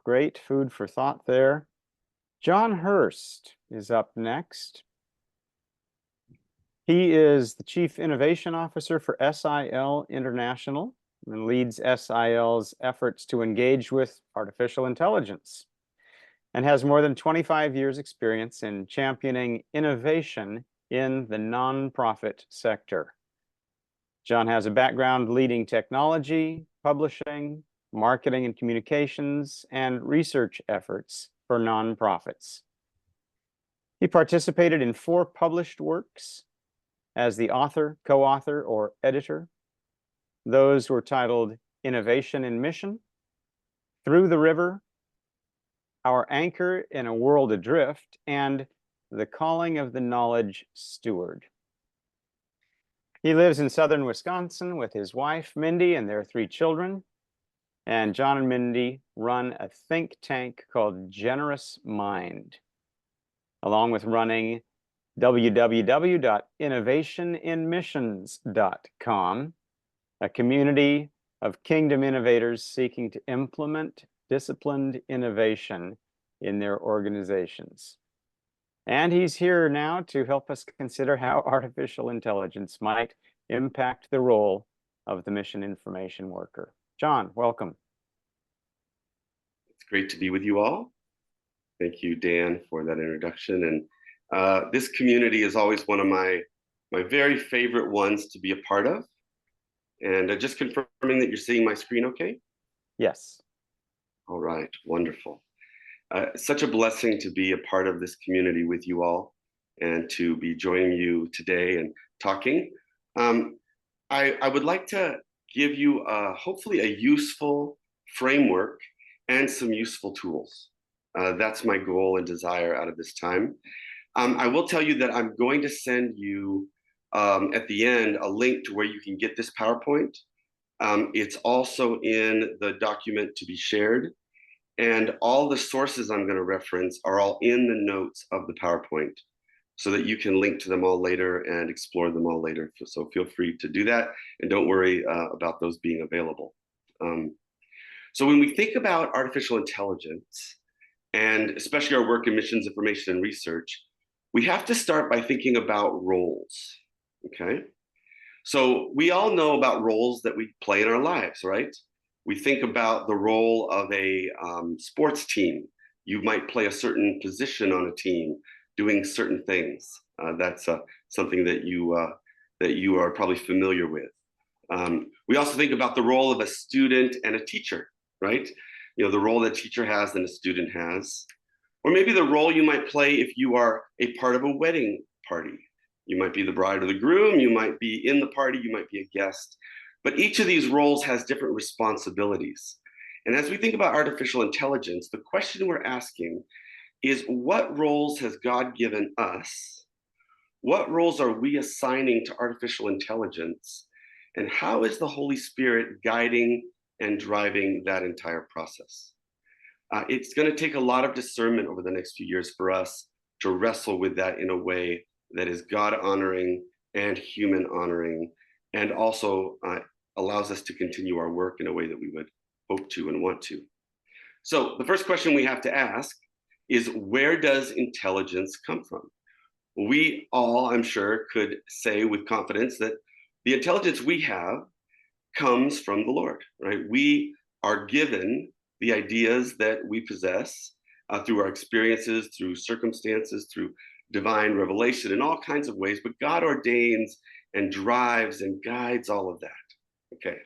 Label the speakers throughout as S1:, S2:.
S1: Great food for thought there. Jon Hirst is up next. He is the Chief Innovation Officer for SIL International and leads SIL's efforts to engage with artificial intelligence and has more than 25 years experience in championing innovation in the nonprofit sector. Jon has a background leading technology, publishing, marketing and communications, and research efforts for nonprofits. He participated in 4 published works as the author, co-author, or editor. Those were titled Innovation in Mission, Through the River, Our Anchor in a World Adrift, and The Calling of the Knowledge Steward. He lives in southern Wisconsin with his wife, Mindy, and their 3 children. And Jon and Mindy run a think tank called Generous Mind, along with running www.innovationinmissions.com, a community of kingdom innovators seeking to implement disciplined innovation in their organizations. And he's here now to help us consider how artificial intelligence might impact the role of the mission information worker. Jon, welcome.
S2: It's great to be with you all. Thank you, Dan, for that introduction. And this community is always one of my very favorite ones to be a part of. And just confirming that you're seeing my screen okay?
S1: Yes.
S2: All right, wonderful. Such a blessing to be a part of this community with you all and to be joining you today and talking. I would like to give you hopefully a useful framework and some useful tools. That's my goal and desire out of this time. I will tell you that I'm going to send you at the end a link to where you can get this PowerPoint. It's also in the document to be shared. And all the sources I'm going to reference are all in the notes of the PowerPoint so that you can link to them all later and explore them all later. So feel free to do that. And don't worry about those being available. So when we think about artificial intelligence, and especially our work in missions information and research, we have to start by thinking about roles, okay? So we all know about roles that we play in our lives, right? We think about the role of a sports team. You might play a certain position on a team, doing certain things. That's something that you are probably familiar with. We also think about the role of a student and a teacher, right? You know, the role that a teacher has and a student has. Or maybe the role you might play if you are a part of a wedding party. You might be the bride or the groom, you might be in the party, you might be a guest. But each of these roles has different responsibilities. And as we think about artificial intelligence, the question we're asking is, what roles has God given us? What roles are we assigning to artificial intelligence? And how is the Holy Spirit guiding and driving that entire process? It's going to take a lot of discernment over the next few years for us to wrestle with that in a way that is God-honoring and human-honoring, and also allows us to continue our work in a way that we would hope to and want to. So the first question we have to ask is, where does intelligence come from? We all, I'm sure, could say with confidence that the intelligence we have comes from the Lord, right? We are given the ideas that we possess through our experiences, through circumstances, through divine revelation in all kinds of ways, but God ordains and drives and guides all of that. Okay.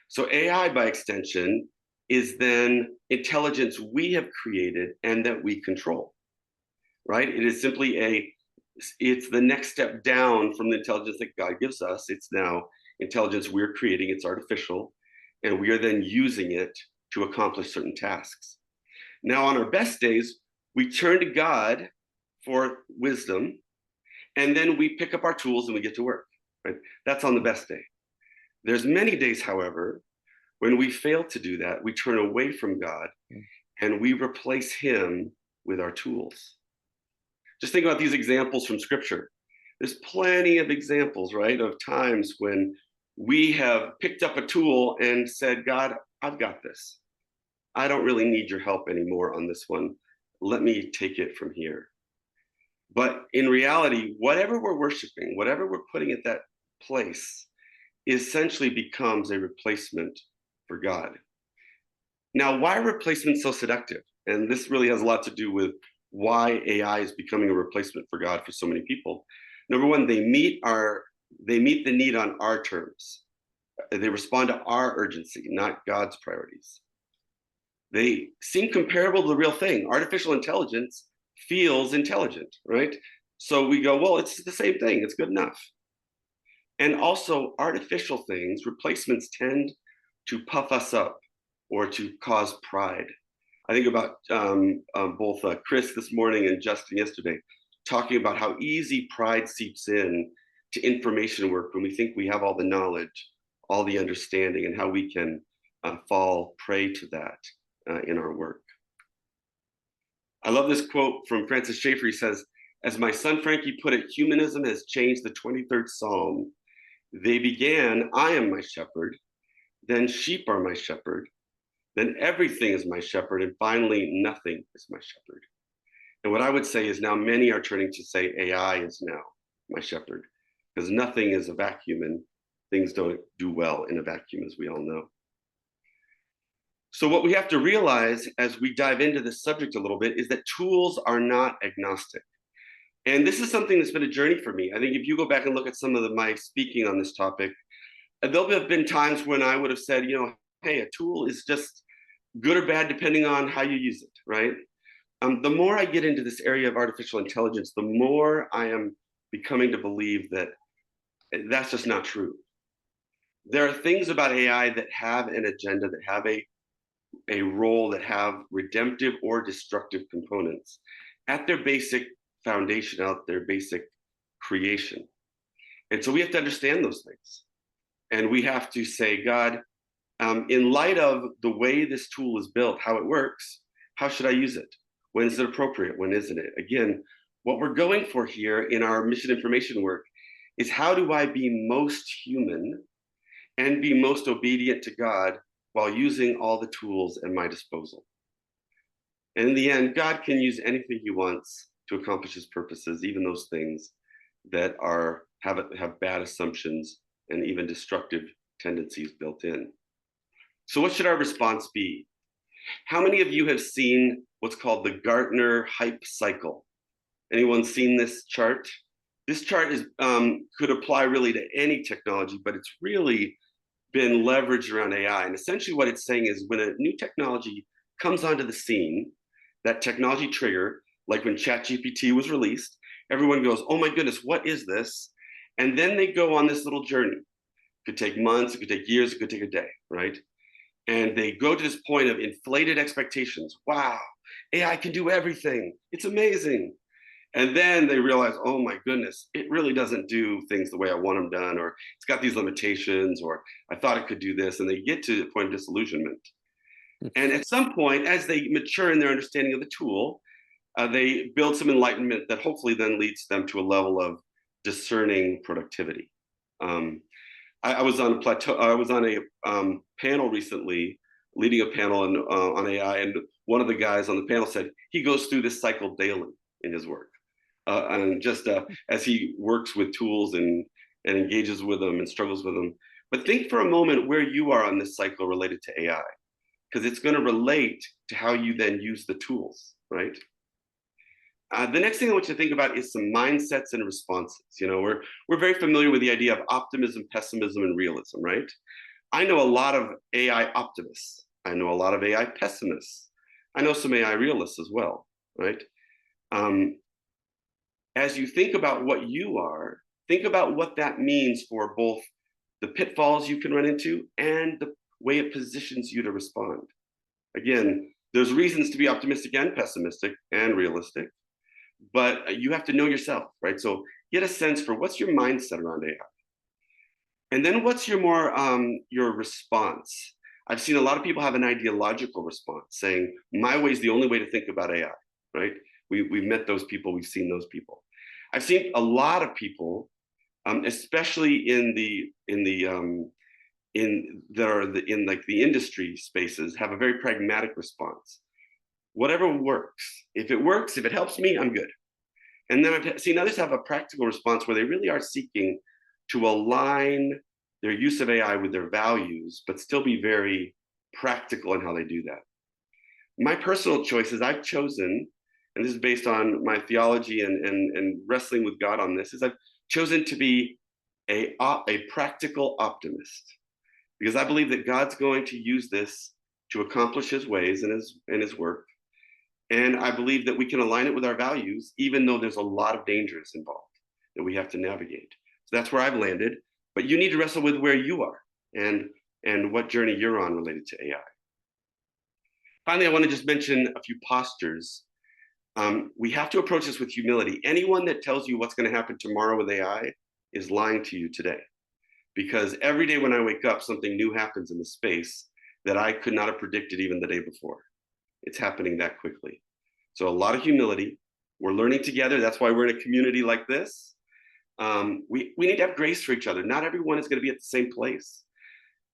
S2: So AI, by extension, is then intelligence we have created and that we control, right? It is simply it's the next step down from the intelligence that God gives us. It's now intelligence we're creating, it's artificial, and we are then using it to accomplish certain tasks. Now, on our best days, we turn to God for wisdom, and then we pick up our tools and we get to work, right? That's on the best day. There's many days, however, when we fail to do that, we turn away from God and we replace him with our tools. Just think about these examples from Scripture. There's plenty of examples, right, of times when we have picked up a tool and said, God, I've got this. I don't really need your help anymore on this one. Let me take it from here. But in reality, whatever we're worshiping, whatever we're putting at that place, essentially becomes a replacement for God. Now, why are replacements so seductive? And this really has a lot to do with why AI is becoming a replacement for God for so many people. Number one, they meet the need on our terms. They respond to our urgency, not God's priorities. They seem comparable to the real thing. Artificial intelligence feels intelligent, right? So we go, well, it's the same thing. It's good enough. And also, artificial things, replacements tend to puff us up or to cause pride. I think about both Chris this morning and Justin yesterday, talking about how easy pride seeps in to information work when we think we have all the knowledge, all the understanding, and how we can fall prey to that in our work. I love this quote from Francis Schaeffer. He says, as my son Frankie put it, humanism has changed the 23rd Psalm. They began, I am my shepherd, then sheep are my shepherd, then everything is my shepherd, and finally nothing is my shepherd. And what I would say is now many are turning to say AI is now my shepherd, because nothing is a vacuum and things don't do well in a vacuum, as we all know. So what we have to realize as we dive into this subject a little bit is that tools are not agnostic. And this is something that's been a journey for me. I think if you go back and look at some of my speaking on this topic, there'll have been times when I would have said, hey, a tool is just good or bad depending on how you use it, right? The more I get into this area of artificial intelligence, the more I am becoming to believe that that's just not true. There are things about AI that have an agenda, that have a role, that have redemptive or destructive components at their basic foundation, out their basic creation. And so we have to understand those things. And we have to say, God, in light of the way this tool is built, how it works, how should I use it? When is it appropriate? When isn't it? Again, what we're going for here in our mission information work is how do I be most human and be most obedient to God while using all the tools at my disposal? And in the end, God can use anything he wants to accomplish his purposes, even those things that have bad assumptions and even destructive tendencies built in. So what should our response be? How many of you have seen what's called the Gartner hype cycle? Anyone seen this chart? This chart could apply really to any technology, but it's really been leveraged around AI. And essentially what it's saying is when a new technology comes onto the scene, that technology trigger, like when ChatGPT was released, everyone goes, oh my goodness, what is this? And then they go on this little journey. It could take months, it could take years, it could take a day, right? And they go to this point of inflated expectations. Wow, AI can do everything. It's amazing. And then they realize, oh my goodness, it really doesn't do things the way I want them done, or it's got these limitations, or I thought it could do this. And they get to the point of disillusionment. And at some point, as they mature in their understanding of the tool, they build some enlightenment that hopefully then leads them to a level of discerning productivity. I was on a plateau. I was on a panel recently, leading a panel on AI, and one of the guys on the panel said he goes through this cycle daily in his work, and just as he works with tools and engages with them and struggles with them. But think for a moment where you are on this cycle related to AI, because it's going to relate to how you then use the tools, right? The next thing I want you to think about is some mindsets and responses. We're very familiar with the idea of optimism, pessimism, and realism, right? I know a lot of AI optimists. I know a lot of AI pessimists. I know some AI realists as well, right? As you think about what you are, think about what that means for both the pitfalls you can run into and the way it positions you to respond. Again, there's reasons to be optimistic and pessimistic and realistic, but you have to know yourself, right? So get a sense for what's your mindset around AI. And then what's your response? I've seen a lot of people have an ideological response saying, my way is the only way to think about AI, right? We've met those people, we've seen those people. I've seen a lot of people, especially in the that are in like the industry spaces have a very pragmatic response. Whatever works. If it works, if it helps me, I'm good. And then I've seen others have a practical response where they really are seeking to align their use of AI with their values, but still be very practical in how they do that. My personal choices, I've chosen, and this is based on my theology and wrestling with God on this, is I've chosen to be a practical optimist, because I believe that God's going to use this to accomplish his ways and his work. And I believe that we can align it with our values, even though there's a lot of dangers involved that we have to navigate. So that's where I've landed. But you need to wrestle with where you are and what journey you're on related to AI. Finally, I want to just mention a few postures. We have to approach this with humility. Anyone that tells you what's going to happen tomorrow with AI is lying to you today. Because every day when I wake up, something new happens in the space that I could not have predicted even the day before. It's happening that quickly. So a lot of humility. We're learning together. That's why we're in a community like this. We need to have grace for each other. Not everyone is going to be at the same place.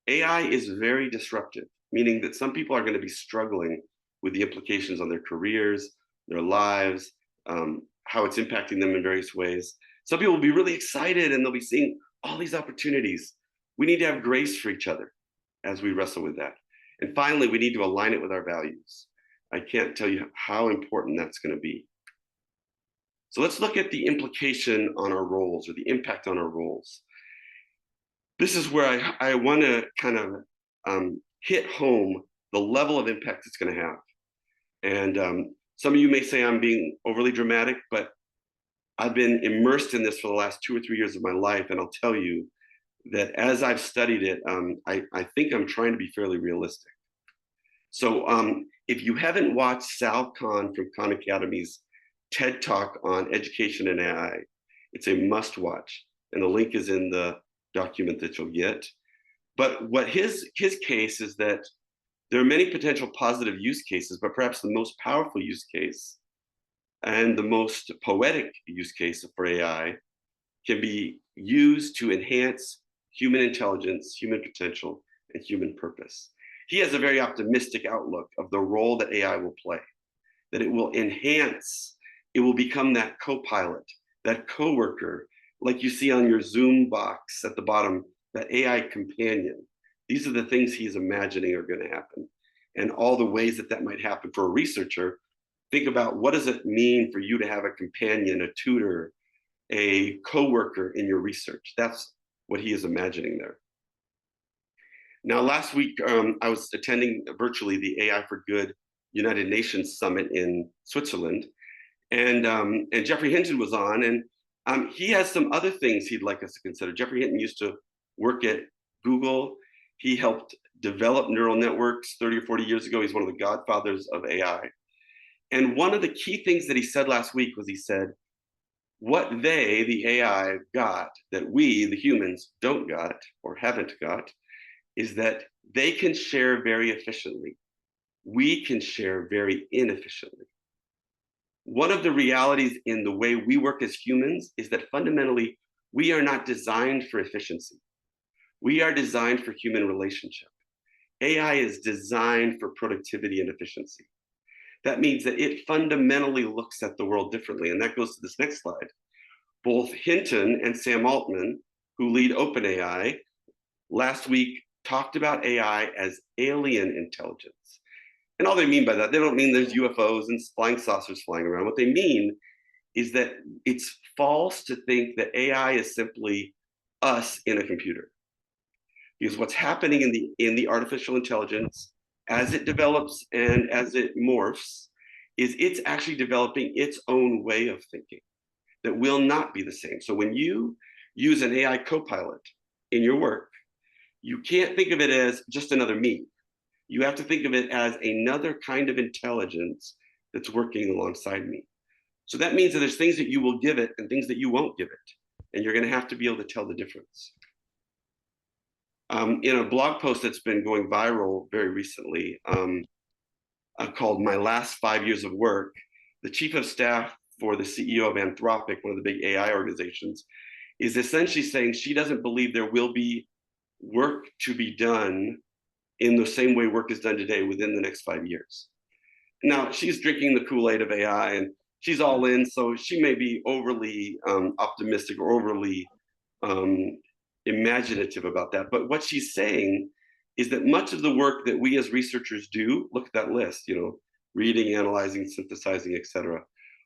S2: AI is very disruptive, meaning that some people are going to be struggling with the implications on their careers, their lives, how it's impacting them in various ways. Some people will be really excited and they'll be seeing all these opportunities. We need to have grace for each other as we wrestle with that. And finally, we need to align it with our values. I can't tell you how important that's going to be. So let's look at the implication on our roles, or the impact on our roles. This is where I want to kind of hit home the level of impact it's going to have. And some of you may say I'm being overly dramatic, but I've been immersed in this for the last 2 or 3 years of my life. And I'll tell you that as I've studied it, I think I'm trying to be fairly realistic. So if you haven't watched Sal Khan from Khan Academy's TED Talk on education and AI, it's a must watch. And the link is in the document that you'll get. But what his case is that there are many potential positive use cases, but perhaps the most powerful use case and the most poetic use case for AI can be used to enhance human intelligence, human potential, and human purpose. He has a very optimistic outlook of the role that AI will play, that it will enhance, it will become that co-pilot, that coworker, like you see on your Zoom box at the bottom, that AI companion. These are the things he's imagining are going to happen. And all the ways that that might happen for a researcher. Think about, what does it mean for you to have a companion, a tutor, a coworker in your research? That's what he is imagining there. Now, last week, I was attending virtually the AI for Good United Nations Summit in Switzerland. And Geoffrey Hinton was on, and he has some other things he'd like us to consider. Geoffrey Hinton used to work at Google. He helped develop neural networks 30 or 40 years ago. He's one of the godfathers of AI. And one of the key things that he said last week was, he said, what they, the AI, got that we, the humans, don't got or haven't got, is that they can share very efficiently. We can share very inefficiently. One of the realities in the way we work as humans is that fundamentally, we are not designed for efficiency. We are designed for human relationship. AI is designed for productivity and efficiency. That means that it fundamentally looks at the world differently. And that goes to this next slide. Both Hinton and Sam Altman, who lead OpenAI, last week talked about AI as alien intelligence. And all they mean by that, they don't mean there's UFOs and flying saucers flying around. What they mean is that it's false to think that AI is simply us in a computer. Because what's happening in the artificial intelligence, as it develops and as it morphs, is it's actually developing its own way of thinking that will not be the same. So when you use an AI co-pilot in your work, you can't think of it as just another me. You have to think of it as another kind of intelligence that's working alongside me. So that means that there's things that you will give it and things that you won't give it. And you're going to have to be able to tell the difference. In a blog post that's been going viral very recently, called My Last 5 Years of Work, the chief of staff for the CEO of Anthropic, one of the big AI organizations, is essentially saying she doesn't believe there will be work to be done in the same way work is done today within the next 5 years. Now, she's drinking the Kool-Aid of AI and she's all in, so she may be overly optimistic or overly imaginative about that. But what she's saying is that much of the work that we as researchers do, look at that list, you know, reading, analyzing, synthesizing, et cetera,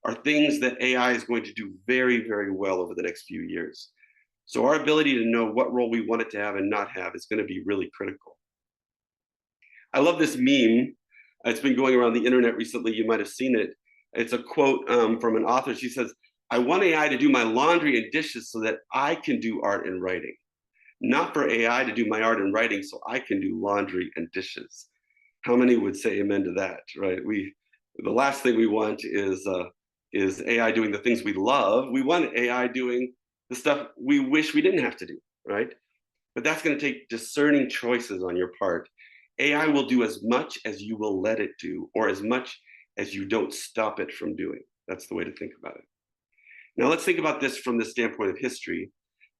S2: are things that AI is going to do very, very well over the next few years. So our ability to know what role we want it to have and not have is going to be really critical. I love this meme. It's been going around the internet recently. You might have seen it. It's a quote from an author. She says, "I want AI to do my laundry and dishes so that I can do art and writing. Not for AI to do my art and writing so I can do laundry and dishes." How many would say amen to that, right? The last thing we want is AI doing the things we love. We want AI doing the stuff we wish we didn't have to do, right? But that's going to take discerning choices on your part. AI will do as much as you will let it do, or as much as you don't stop it from doing. That's the way to think about it. Now let's think about this from the standpoint of history.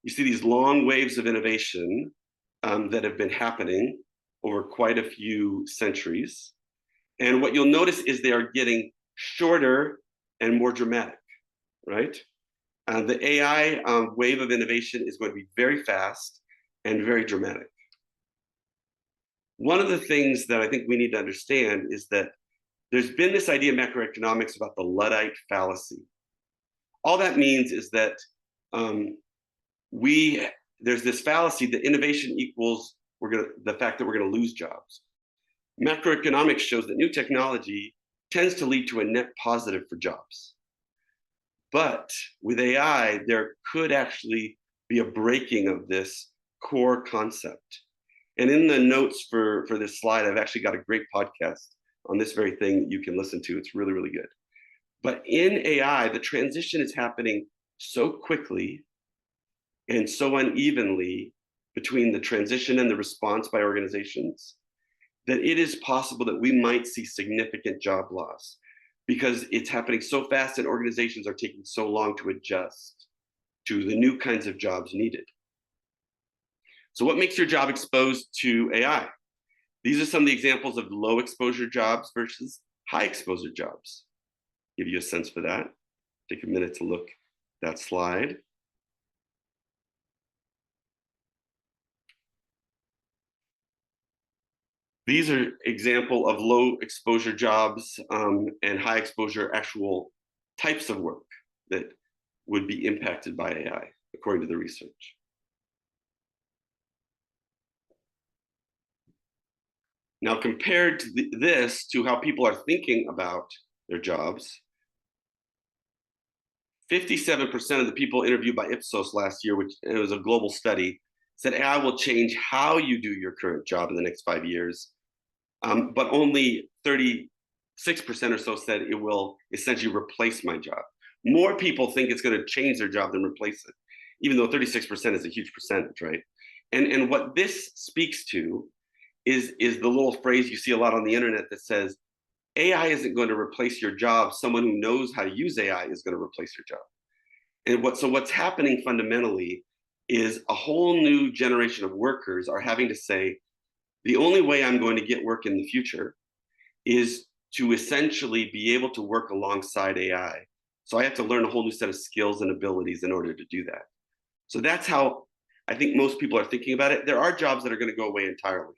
S2: You see these long waves of innovation that have been happening over quite a few centuries. And what you'll notice is they are getting shorter and more dramatic, right? The AI wave of innovation is going to be very fast and very dramatic. One of the things that I think we need to understand is that there's been this idea in macroeconomics about the Luddite fallacy. All that means is that there's this fallacy that innovation equals the fact that we're going to lose jobs. Macroeconomics shows that new technology tends to lead to a net positive for jobs. But with AI, there could actually be a breaking of this core concept. And in the notes for this slide, I've actually got a great podcast on this very thing that you can listen to. It's really, really good. But in AI, the transition is happening so quickly and so unevenly between the transition and the response by organizations that it is possible that we might see significant job loss because it's happening so fast and organizations are taking so long to adjust to the new kinds of jobs needed. So what makes your job exposed to AI? These are some of the examples of low exposure jobs versus high exposure jobs. Give you a sense for that. Take a minute to look at that slide. These are example of low exposure jobs and high exposure actual types of work that would be impacted by AI, according to the research. Now, compared to this to how people are thinking about their jobs, 57% of the people interviewed by Ipsos last year, which it was a global study, said AI will change how you do your current job in the next 5 years. But only 36% or so said it will essentially replace my job. More people think it's going to change their job than replace it, even though 36% is a huge percentage, right? And what this speaks to is the little phrase you see a lot on the internet that says, AI isn't going to replace your job. Someone who knows how to use AI is going to replace your job. And what's happening fundamentally is a whole new generation of workers are having to say, the only way I'm going to get work in the future is to essentially be able to work alongside AI. So I have to learn a whole new set of skills and abilities in order to do that. So that's how I think most people are thinking about it. There are jobs that are going to go away entirely.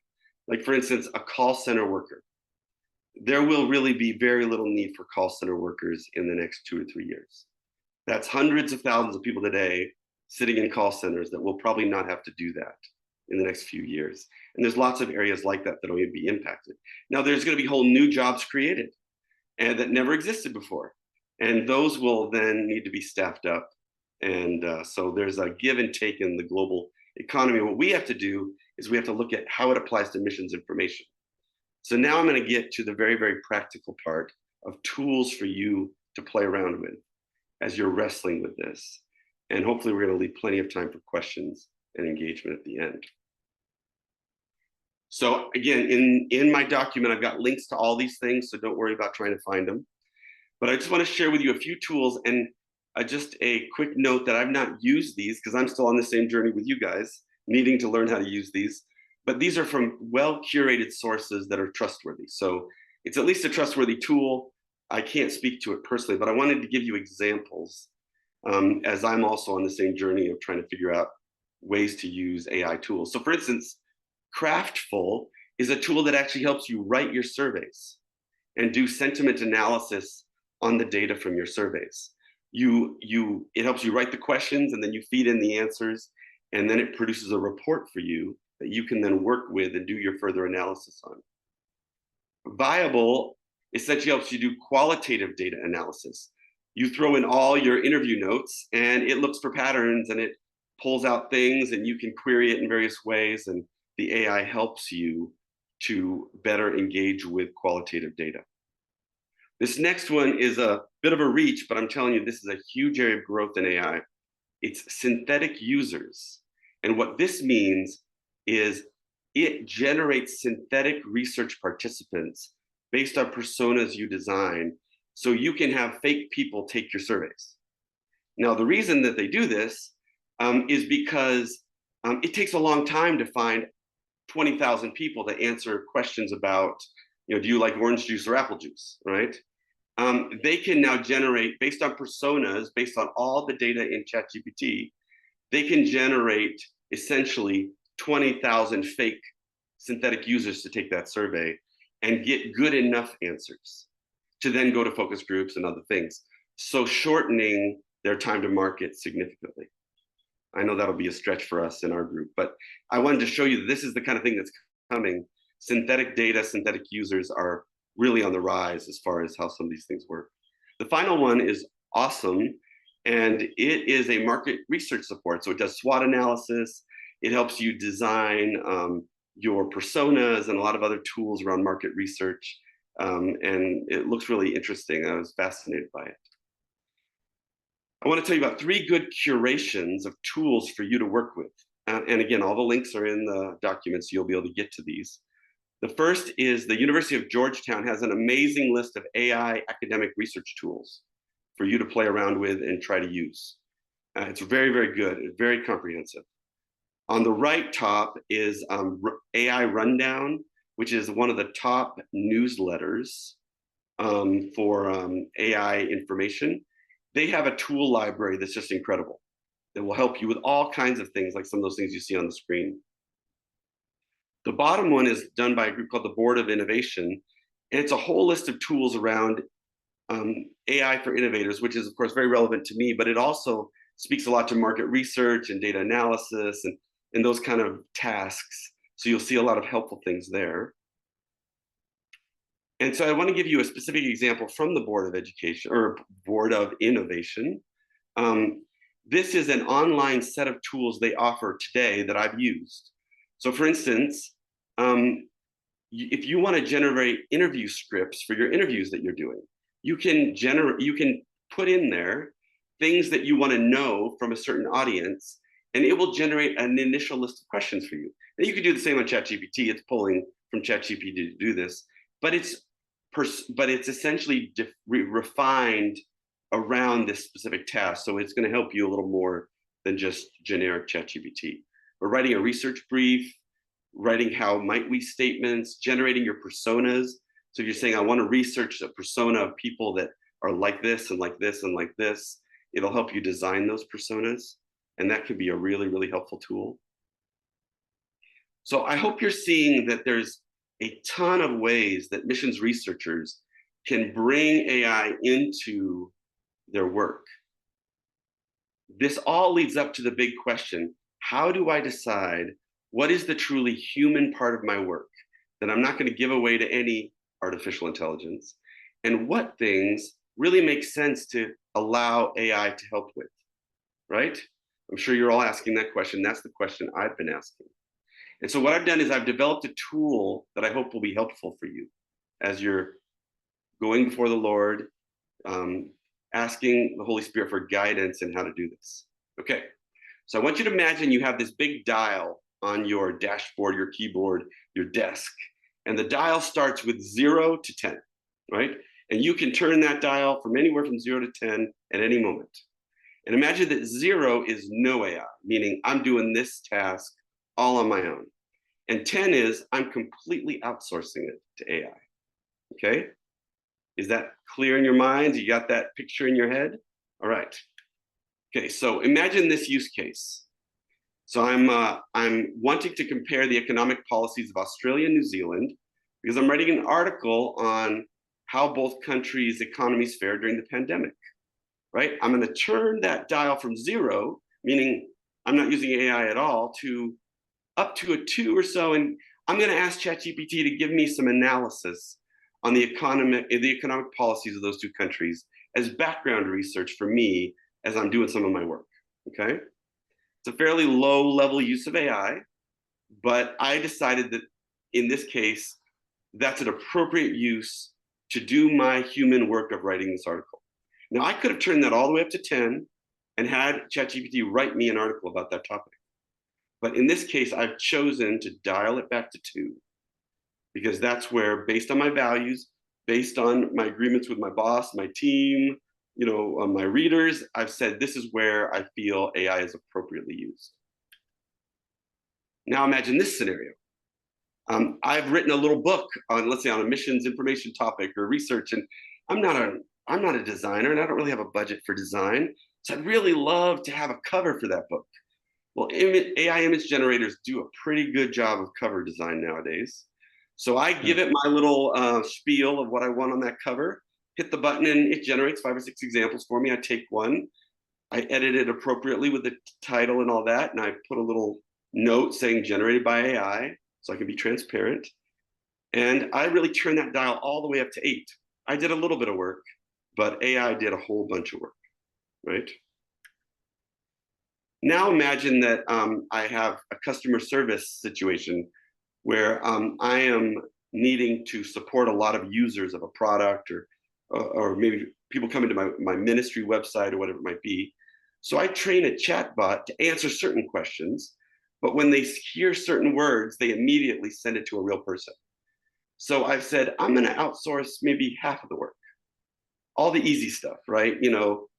S2: Like, for instance, a call center worker. There will really be very little need for call center workers in the next 2 or 3 years. That's hundreds of thousands of people today sitting in call centers that will probably not have to do that in the next few years. And there's lots of areas like that that will be impacted. Now, there's going to be whole new jobs created and that never existed before. And those will then need to be staffed up. And so there's a give and take in the global economy. What we have to do is we have to look at how it applies to missions information. So now I'm going to get to the very, very practical part of tools for you to play around with as you're wrestling with this. And hopefully we're going to leave plenty of time for questions and engagement at the end. So again, in my document, I've got links to all these things, so don't worry about trying to find them. But I just want to share with you a few tools and just a quick note that I've not used these because I'm still on the same journey with you guys. needing to learn how to use these, but these are from well-curated sources that are trustworthy. So it's at least a trustworthy tool. I can't speak to it personally, but I wanted to give you examples as I'm also on the same journey of trying to figure out ways to use AI tools. So for instance, Craftful is a tool that actually helps you write your surveys and do sentiment analysis on the data from your surveys. It helps you write the questions, and then you feed in the answers, and then it produces a report for you that you can then work with and do your further analysis on. Viable essentially helps you do qualitative data analysis. You throw in all your interview notes, and it looks for patterns, and it pulls out things, and you can query it in various ways, and the AI helps you to better engage with qualitative data. This next one is a bit of a reach, but I'm telling you, this is a huge area of growth in AI. It's synthetic users. And what this means is it generates synthetic research participants based on personas you design, so you can have fake people take your surveys. Now, the reason that they do this is because it takes a long time to find 20,000 people to answer questions about, do you like orange juice or apple juice, right? They can now generate, based on personas, based on all the data in ChatGPT, they can generate essentially 20,000 fake synthetic users to take that survey and get good enough answers to then go to focus groups and other things. So shortening their time to market significantly. I know that'll be a stretch for us in our group, but I wanted to show you that this is the kind of thing that's coming. Synthetic data, synthetic users are really on the rise as far as how some of these things work. The final one is awesome, and it is a market research support. So it does SWOT analysis. It helps you design your personas and a lot of other tools around market research. And it looks really interesting. I was fascinated by it. I want to tell you about 3 good curations of tools for you to work with. And again, all the links are in the documents, so you'll be able to get to these. The first is the University of Georgetown has an amazing list of AI academic research tools for you to play around with and try to use. It's very, very good. It's very comprehensive. On the right top is AI Rundown, which is one of the top newsletters for AI information. They have a tool library that's just incredible that will help you with all kinds of things, like some of those things you see on the screen. The bottom one is done by a group called the Board of Innovation, and it's a whole list of tools around AI for innovators, which is, of course, very relevant to me, but it also speaks a lot to market research and data analysis and those kind of tasks. So you'll see a lot of helpful things there. And so I want to give you a specific example from the Board of Education or Board of Innovation. This is an online set of tools they offer today that I've used. So for instance, if you want to generate interview scripts for your interviews that you're doing, you can put in there things that you want to know from a certain audience, and it will generate an initial list of questions for you. Now, you could do the same on ChatGPT. It's pulling from ChatGPT to do this, but it's essentially refined around this specific task. So it's going to help you a little more than just generic ChatGPT. We're writing a research brief, writing how might we statements, generating your personas. So if you're saying, I want to research a persona of people that are like this and like this and like this, it'll help you design those personas. And that could be a really, really helpful tool. So I hope you're seeing that there's a ton of ways that missions researchers can bring AI into their work. This all leads up to the big question: how do I decide what is the truly human part of my work that I'm not going to give away to any artificial intelligence, and what things really make sense to allow AI to help with, right? I'm sure you're all asking that question. That's the question I've been asking. And so what I've done is I've developed a tool that I hope will be helpful for you as you're going before the Lord, asking the Holy Spirit for guidance in how to do this. Okay, so I want you to imagine you have this big dial on your dashboard, your keyboard, your desk, and the dial starts with 0 to 10, right? And you can turn that dial from anywhere from 0 to 10 at any moment. And imagine that 0 is no AI, meaning I'm doing this task all on my own. And 10 is I'm completely outsourcing it to AI. Okay? Is that clear in your mind? You got that picture in your head? All right. Okay, so imagine this use case. So I'm wanting to compare the economic policies of Australia and New Zealand because I'm writing an article on how both countries' economies fared during the pandemic, right? I'm going to turn that dial from 0, meaning I'm not using AI at all, to up to a 2 or so, and I'm going to ask ChatGPT to give me some analysis on the economic policies of those 2 countries as background research for me as I'm doing some of my work. Okay, it's a fairly low level use of AI, but I decided that in this case, that's an appropriate use to do my human work of writing this article. Now, I could have turned that all the way up to 10 and had ChatGPT write me an article about that topic. But in this case, I've chosen to dial it back to 2 because that's where, based on my values, based on my agreements with my boss, my team, my readers, I've said this is where I feel AI is appropriately used. Now imagine this scenario. I've written a little book on, let's say, on a missions information topic or research, and I'm not a designer, and I don't really have a budget for design. So I'd really love to have a cover for that book. Well, AI image generators do a pretty good job of cover design nowadays. So I give it my little spiel of what I want on that cover, hit the button, and it generates 5 or 6 examples for me. I take one, I edit it appropriately with the title and all that, and I put a little note saying generated by AI, so I can be transparent. And I really turned that dial all the way up to 8. I did a little bit of work, but AI did a whole bunch of work, right? Now imagine that I have a customer service situation where I am needing to support a lot of users of a product, or maybe people coming to my ministry website or whatever it might be. So I train a chatbot to answer certain questions, but when they hear certain words, they immediately send it to a real person. So I've said, I'm going to outsource maybe half of the work, all the easy stuff, right?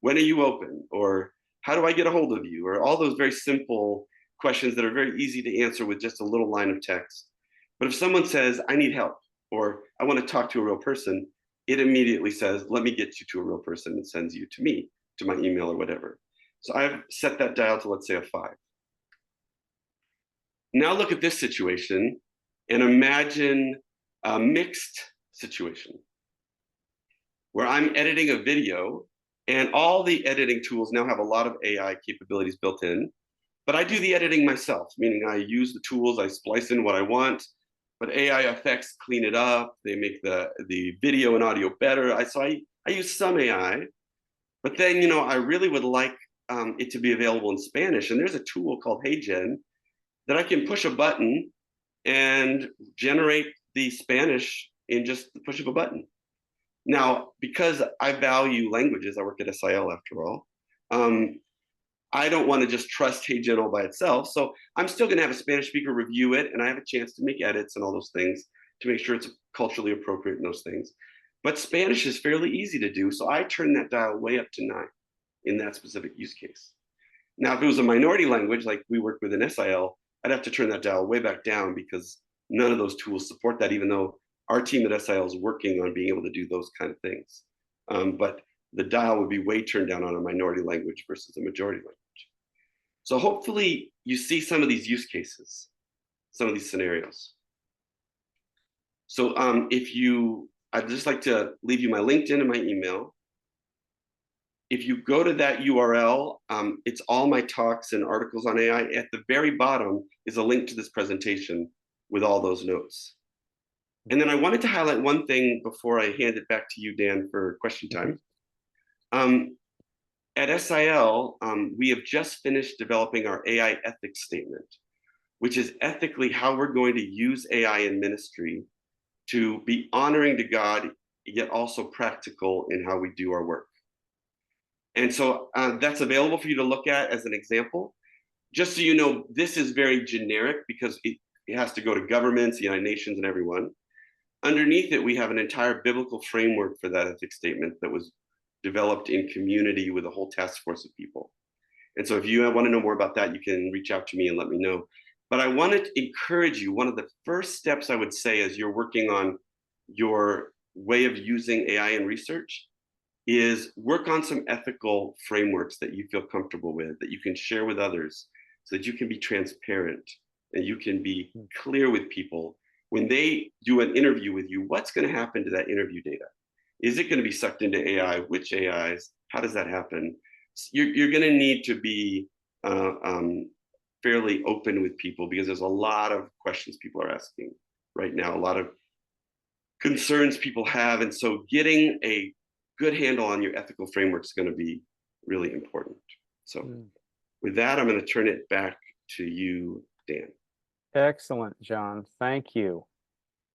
S2: When are you open? Or how do I get a hold of you? Or all those very simple questions that are very easy to answer with just a little line of text. But if someone says, I need help, or I want to talk to a real person, it immediately says, let me get you to a real person, and sends you to me, to my email or whatever. So I've set that dial to, let's say, a 5. Now look at this situation and imagine a mixed situation where I'm editing a video, and all the editing tools now have a lot of AI capabilities built in, but I do the editing myself, meaning I use the tools, I splice in what I want, but AI effects clean it up, they make the video and audio better. So I use some AI, but then, I really would like it to be available in Spanish, and there's a tool called HeyGen that I can push a button and generate the Spanish in just the push of a button. Now, because I value languages, I work at SIL after all, I don't want to just trust HeyGen all by itself. So I'm still going to have a Spanish speaker review it, and I have a chance to make edits and all those things to make sure it's culturally appropriate and those things. But Spanish is fairly easy to do, so I turn that dial way up to 9 in that specific use case. Now, if it was a minority language, like we work with in SIL, I'd have to turn that dial way back down because none of those tools support that, even though our team at SIL is working on being able to do those kind of things. But the dial would be way turned down on a minority language versus a majority language. So hopefully you see some of these use cases, some of these scenarios. So I'd just like to leave you my LinkedIn and my email. If you go to that URL, it's all my talks and articles on AI. At the very bottom is a link to this presentation with all those notes. And then I wanted to highlight one thing before I hand it back to you, Dan, for question time. At SIL, we have just finished developing our AI ethics statement, which is ethically how we're going to use AI in ministry to be honoring to God, yet also practical in how we do our work. And so that's available for you to look at as an example. Just so you know, this is very generic because it has to go to governments, the United Nations, and everyone. Underneath it, we have an entire biblical framework for that ethics statement that was developed in community with a whole task force of people. And so if you want to know more about that, you can reach out to me and let me know. But I want to encourage you, one of the first steps I would say as you're working on your way of using AI in research is work on some ethical frameworks that you feel comfortable with, that you can share with others, so that you can be transparent and you can be clear with people. When they do an interview with you, what's going to happen to that interview data? Is it going to be sucked into AI? Which AIs? How does that happen? You're going to need to be fairly open with people, because there's a lot of questions people are asking right now, a lot of concerns people have. And so getting a good handle on your ethical framework is going to be really important. So with that, I'm going to turn it back to you, Dan.
S1: Excellent, Jon. Thank you.